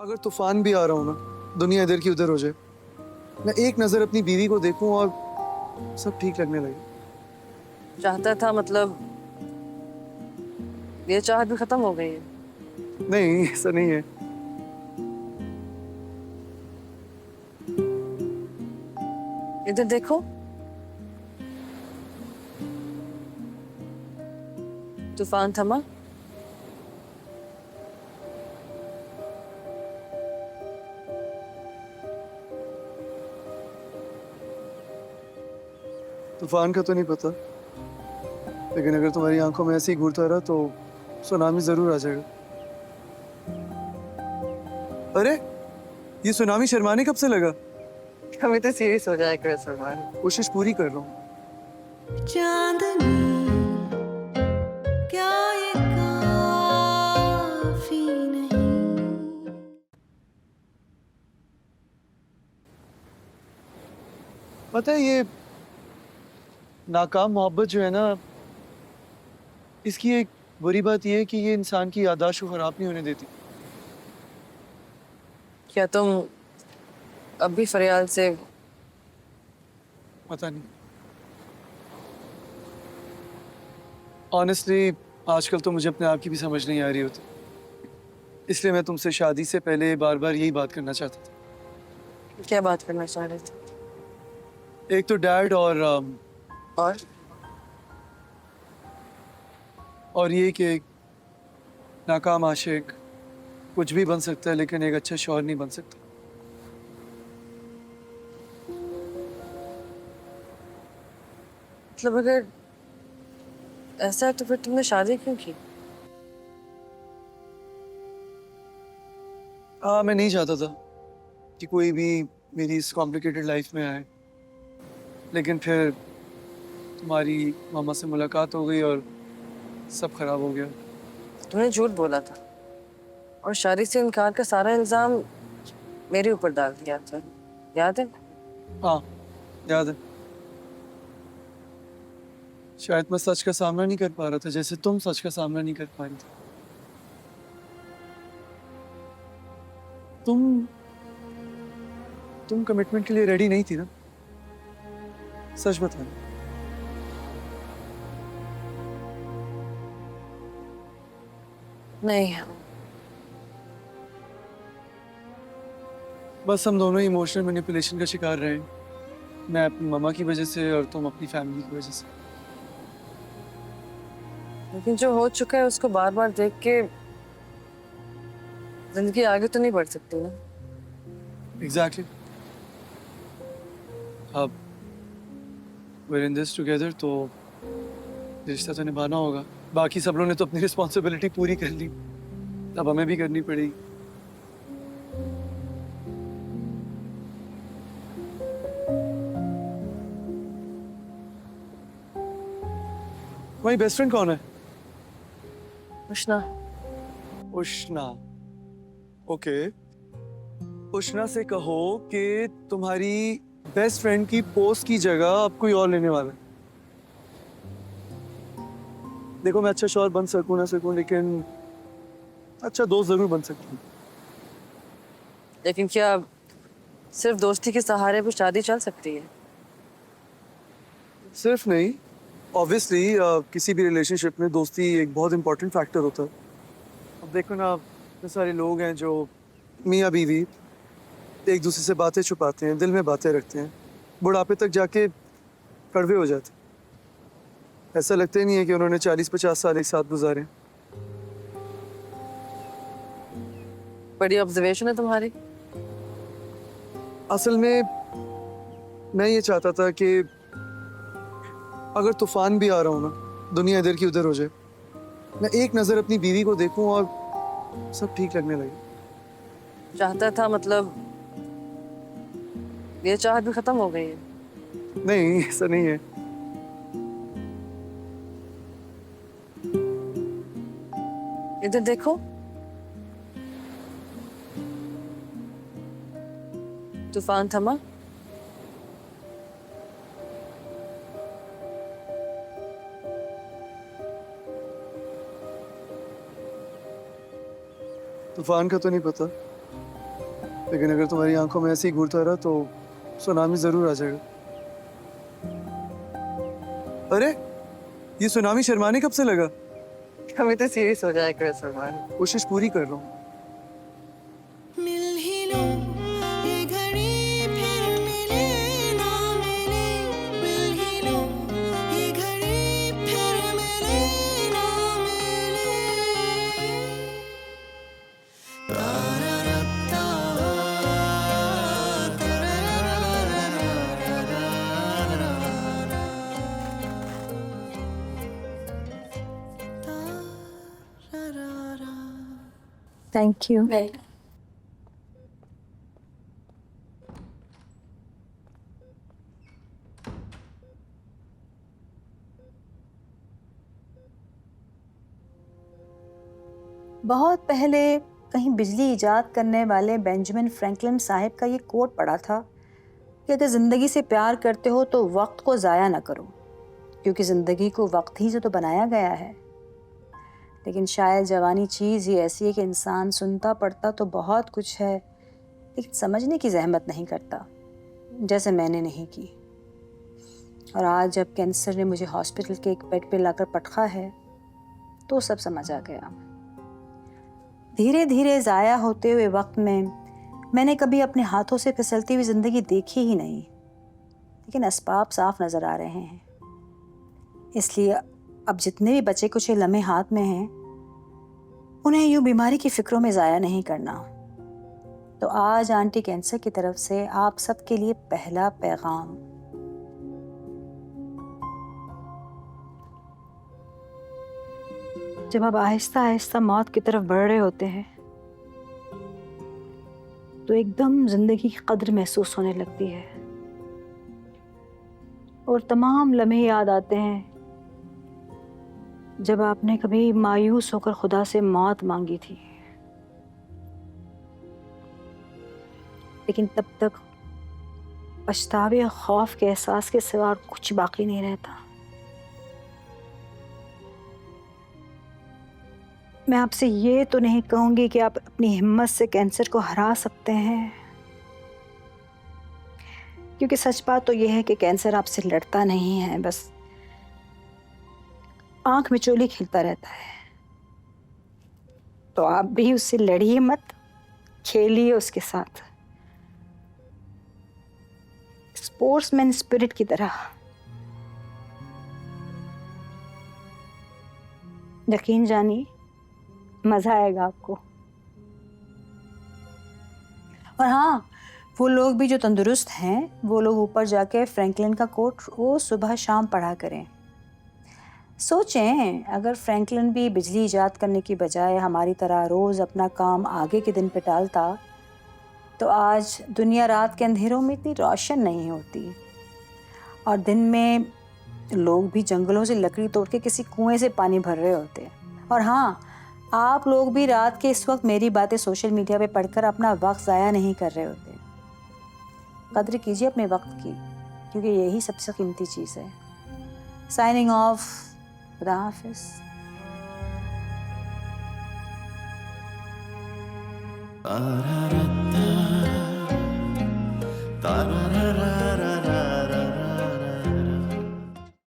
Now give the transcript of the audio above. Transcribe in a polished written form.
अगर तूफान भी आ रहा हो ना, दुनिया इधर की उधर हो जाए, मैं एक नजर अपनी बीवी को देखूं और सब ठीक लगने लगे। चाहता था मतलब ये चाहत भी खत्म हो गई है। नहीं, ऐसा नहीं है। इधर देखो, तूफान थमा। तूफान का तो नहीं पता, लेकिन अगर तुम्हारी आंखों में ऐसे ही घूरता रहा तो सुनामी जरूर आ जाएगा। अरे, ये सुनामी शर्माने कब से लगा? हमें तो सीरियस हो जाएगा सलमान। कोशिश पूरी कर रहा हूँ। चांदनी क्या ये काफी नहीं। पता है, ये नाकाम मोहब्बत जो है ना, इसकी एक बुरी बात ये है कि ये इंसान की याददाश्त को खराब नहीं होने देती। क्या तुम अब भी फरियाल से? पता नहीं, ऑनेस्टली आजकल तो मुझे अपने आप की भी समझ नहीं आ रही होती। इसलिए मैं तुमसे शादी से पहले बार बार यही बात करना चाहता था। क्या बात करना चाह रहे थे? एक तो डैड और और ये कि एक नाकाम आशिक कुछ भी बन सकता है, लेकिन एक अच्छा शौहर नहीं बन सकता। मतलब अगर ऐसा है तो फिर तुमने शादी क्यों की? मैं नहीं चाहता था कि कोई भी मेरी इस कॉम्प्लिकेटेड लाइफ में आए, लेकिन फिर तुम्हारी मामा से मुलाकात हो गई और सब खराब हो गया। तुमने झूठ बोला था और शादी से इनकार का सारा इल्जाम मेरे ऊपर डाल दिया था, याद है? हाँ, याद है। शायद मैं सच का सामना नहीं कर पा रहा था, जैसे तुम सच का सामना नहीं कर पा रही थी। तुम तुम कमिटमेंट के लिए रेडी नहीं थी ना? सच बताना। नहीं। बस हम दोनों इमोशनल मैनिपुलेशन का शिकार रहे हैं। मैं अपनी मामा की वजह से और तुम अपनी फैमिली की वजह से। लेकिन जो हो चुका है उसको बार बार देख के जिंदगी आगे तो नहीं बढ़ सकती ना। एग्जैक्टली। अब we're in this together, तो रिश्ता तो निभाना होगा। बाकी सब लोगों ने तो अपनी रिस्पॉन्सिबिलिटी पूरी कर ली, अब हमें भी करनी पड़ेगी। तुम्हारी बेस्ट फ्रेंड कौन है? उष्णा। उष्णा। ओके, उष्णा से कहो कि तुम्हारी बेस्ट फ्रेंड की पोस्ट की जगह अब कोई और लेने वाला है। देखो, मैं अच्छा शौहर बन सकूं ना सकूं, लेकिन अच्छा दोस्त जरूर बन सकता हूँ। लेकिन क्या सिर्फ दोस्ती के सहारे भी शादी चल सकती है? सिर्फ नहीं, ऑब्वियसली किसी भी रिलेशनशिप में दोस्ती एक बहुत इंपॉर्टेंट फैक्टर होता है। अब देखो ना, इतने सारे लोग हैं जो मियाँ बीवी एक दूसरे से बातें छुपाते हैं, दिल में बातें रखते हैं, बुढ़ापे तक जाके कड़वे हो जाते हैं। ऐसा लगता ही नहीं है कि उन्होंने 40-50 साल एक साथ गुजारे। बड़ी ऑब्जर्वेशन है तुम्हारी। असल में मैं ये चाहता था कि अगर तूफान भी आ रहा हो ना, दुनिया इधर की उधर हो जाए, मैं एक नजर अपनी बीवी को देखूं और सब ठीक लगने लगे। चाहता था मतलब ये चाहत भी खत्म हो गई है। नहीं, ऐसा नहीं है। इधर देखो, तूफान थमा। तूफान का तो नहीं पता, लेकिन अगर तुम्हारी आंखों में ऐसे ही घूरता रहा तो सुनामी जरूर आ जाएगा। अरे, ये सुनामी शर्माने कब से लगा? हमें तो सीरियस हो जाए कर सलमान। कोशिश पूरी कर रहा हूँ। मिल ही लो ये घड़ी फिर मिले ना मिले मिल ही लो ये घड़ी फिर मिले ना मिले तारा रत्ता थैंक यू। बहुत पहले कहीं बिजली इजाद करने वाले बेंजामिन फ्रैंकलिन साहब का ये कोट पढ़ा था कि अगर ज़िंदगी से प्यार करते हो तो वक्त को ज़ाया ना करो, क्योंकि ज़िंदगी को वक्त ही से तो बनाया गया है। लेकिन शायद जवानी चीज़ ही ऐसी है कि इंसान सुनता पढ़ता तो बहुत कुछ है, लेकिन समझने की जहमत नहीं करता, जैसे मैंने नहीं की। और आज जब कैंसर ने मुझे हॉस्पिटल के एक बेड पे लाकर पटका है तो सब समझ आ गया। धीरे धीरे ज़ाया होते हुए वक्त में मैंने कभी अपने हाथों से फिसलती हुई ज़िंदगी देखी ही नहीं, लेकिन असबाब साफ नज़र आ रहे हैं। इसलिए अब जितने भी बचे कुछ लम्हे हाथ में हैं उन्हें यूं बीमारी की फिक्रों में ज़ाया नहीं करना। तो आज आंटी कैंसर की तरफ से आप सबके लिए पहला पैगाम। जब आप आहिस्ता आहिस्ता मौत की तरफ बढ़ रहे होते हैं तो एकदम जिंदगी की कद्र महसूस होने लगती है और तमाम लम्हे याद आते हैं जब आपने कभी मायूस होकर खुदा से मौत मांगी थी, लेकिन तब तक पछतावे और खौफ के एहसास के सिवा और कुछ बाकी नहीं रहता। मैं आपसे ये तो नहीं कहूंगी कि आप अपनी हिम्मत से कैंसर को हरा सकते हैं, क्योंकि सच बात तो यह है कि कैंसर आपसे लड़ता नहीं है, बस आंख में चोली खिलता रहता है। तो आप भी उससे लड़िए मत, खेलिए उसके साथ स्पोर्ट्समैन स्पिरिट की तरह। यकीन जानिए मजा आएगा आपको। और हाँ, वो लोग भी जो तंदुरुस्त हैं वो लोग ऊपर जाके फ्रैंकलिन का कोट रोज सुबह शाम पढ़ा करें। सोचें, अगर फ्रैंकलिन भी बिजली इजाद करने की बजाय हमारी तरह रोज अपना काम आगे के दिन पे टालता तो आज दुनिया रात के अंधेरों में इतनी रोशन नहीं होती और दिन में लोग भी जंगलों से लकड़ी तोड़ के किसी कुएं से पानी भर रहे होते। और हाँ, आप लोग भी रात के इस वक्त मेरी बातें सोशल मीडिया पे पढ़कर अपना वक्त ज़ाया नहीं कर रहे होते। कद्र कीजिए अपने वक्त की, क्योंकि यही सबसे कीमती चीज़ है। साइनिंग ऑफ, खुदा हाफिज़। तारा